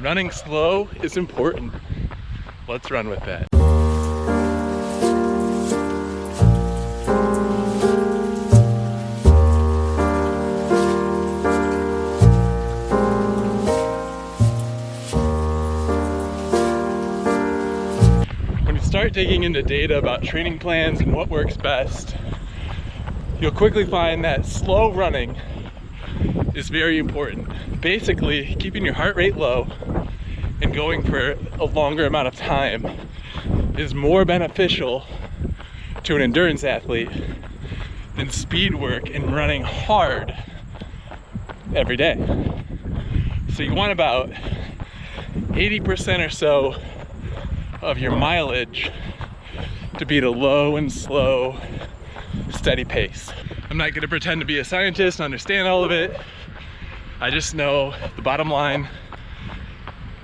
Running slow is important. Let's run with that. When you start digging into data about training plans and what works best, you'll quickly find that slow running is very important. Basically, keeping your heart rate low and going for a longer amount of time is more beneficial to an endurance athlete than speed work and running hard every day. So you want about 80% or so of your mileage to be at a low and slow, steady pace. I'm not going to pretend to be a scientist and understand all of it. I just know the bottom line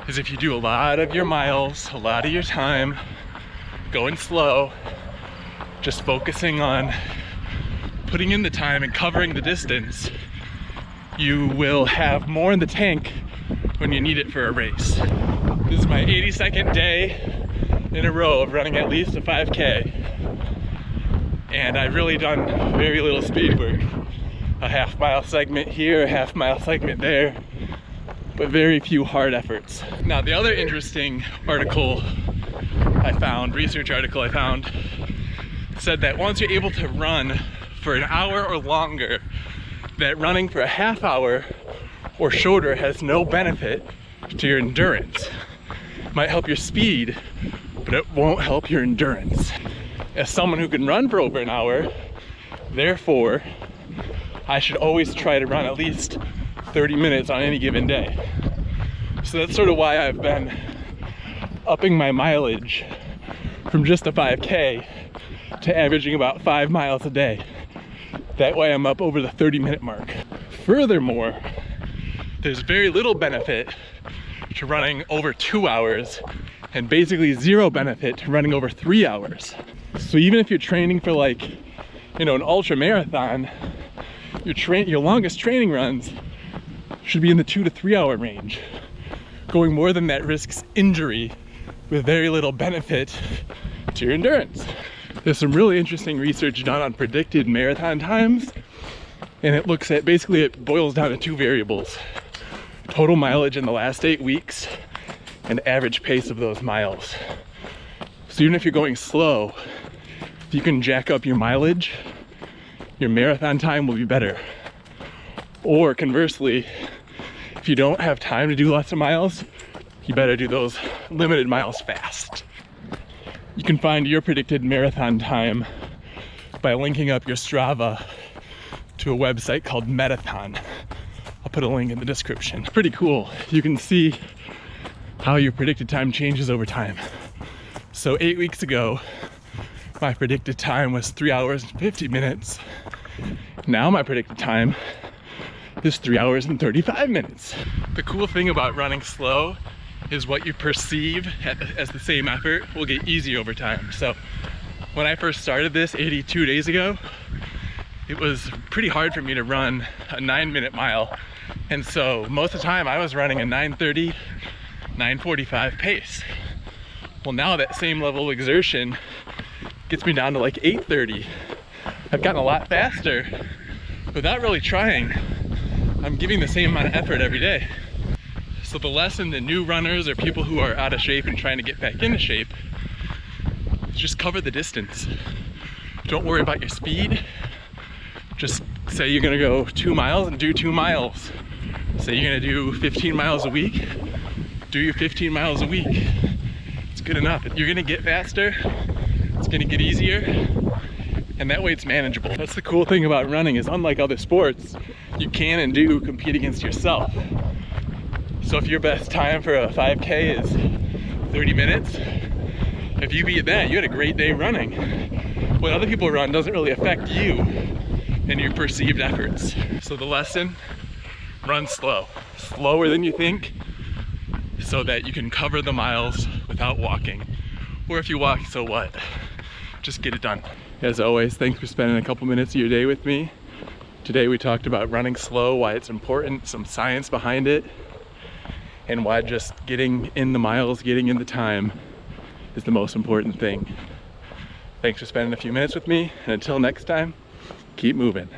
is if you do a lot of your miles, a lot of your time going slow, just focusing on putting in the time and covering the distance, you will have more in the tank when you need it for a race. This is my 82nd day in a row of running at least a 5K. And I've really done very little speed work. A half-mile segment here, a half-mile segment there, but very few hard efforts. Now, the other interesting article I found, research article I found, said that once you're able to run for an hour or longer, that running for a half hour or shorter has no benefit to your endurance. It might help your speed, but it won't help your endurance. As someone who can run for over an hour, therefore, I should always try to run at least 30 minutes on any given day. So that's sort of why I've been upping my mileage from just a 5K to averaging about 5 miles a day. That way I'm up over the 30-minute mark. Furthermore, there's very little benefit to running over 2 hours and basically zero benefit to running over 3 hours. So even if you're training for an ultra marathon, your longest training runs should be in the 2 to 3 hour range. Going more than that risks injury with very little benefit to your endurance. There's some really interesting research done on predicted marathon times, and it looks at, basically it boils down to 2 variables: total mileage in the last 8 weeks and average pace of those miles. So even if you're going slow, if you can jack up your mileage, your marathon time will be better. Or conversely, if you don't have time to do lots of miles, you better do those limited miles fast. You can find your predicted marathon time by linking up your Strava to a website called Metathon. I'll put a link in the description. It's pretty cool. You can see how your predicted time changes over time. So 8 weeks ago, my predicted time was 3 hours and 50 minutes. Now my predicted time is 3 hours and 35 minutes. The cool thing about running slow is what you perceive as the same effort will get easier over time. So when I first started this 82 days ago, it was pretty hard for me to run a 9-minute mile. And so most of the time I was running a 9:30, 9:45 pace. Well, now that same level of exertion gets me down to like 8:30. I've gotten a lot faster without really trying. I'm giving the same amount of effort every day. So the lesson to new runners or people who are out of shape and trying to get back into shape is just cover the distance. Don't worry about your speed. Just say you're gonna go 2 miles and do 2 miles. Say you're gonna do 15 miles a week, do your 15 miles a week. It's good enough. You're gonna get faster, it's gonna get easier, and that way it's manageable. That's the cool thing about running, is unlike other sports, you can and do compete against yourself. So if your best time for a 5K is 30 minutes, if you beat that, you had a great day running. What other people run doesn't really affect you and your perceived efforts. So the lesson, run slow. Slower than you think, so that you can cover the miles without walking. Or if you walk, so what? Just get it done. As always, thanks for spending a couple minutes of your day with me. Today we talked about running slow, why it's important, some science behind it, and why just getting in the miles, getting in the time is the most important thing. Thanks for spending a few minutes with me, and until next time, keep moving.